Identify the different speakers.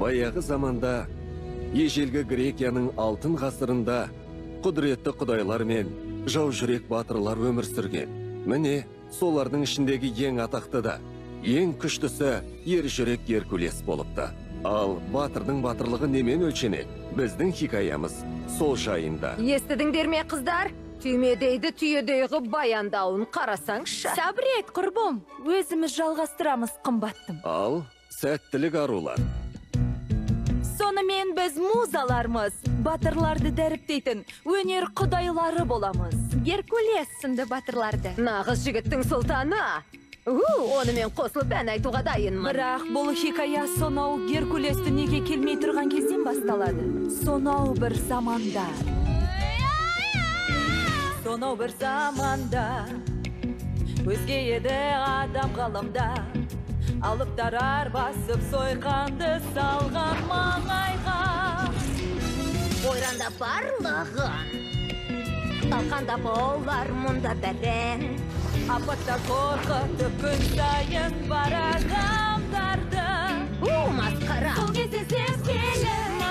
Speaker 1: Баяғы заманда, ежелгі Грекияның алтын ғасырында құдіретті құдайлар мен жау жүрек батырлар өмір сүрген. Міне, солардың ішіндегі ең атақты да, ең күштісі ер жүрек Геркулес болыпты. Ал батырдың батырлығы немен өлшенеді? Біздің хикаямыз сол жайында.
Speaker 2: Естідіңдер ме, қыздар? Түймедейді түйедейгі баяндауын қарасаңшы.
Speaker 3: Сабыр ет, құрбым. Өзіміз жалғастырамыз, қымбаттым.
Speaker 1: Ал сәттілік арулар.
Speaker 3: Сонымен біз музалармыз, батырларды дәріптейтін өнер құдайлары боламыз. Геркулес сынды батырларды.
Speaker 2: Нағыз жігіттің сұлтаны. Онымен қосылып ән айтуға дайынмын.
Speaker 3: Бірақ бұл хикая сонау Геркулесті неге келмей тұрған кезден басталады. Сонау бір заманда. Сонау бір заманда. Өзге еді адам ғаламда. Алыптар басып сойқанды салған маңайға.
Speaker 2: Ойранда барлығын, талқанда болар мұнда бәрін.
Speaker 3: Апатта қорқытып күн сайын бар адамдарды.
Speaker 2: Масқара.
Speaker 3: Сол кезде сез келіп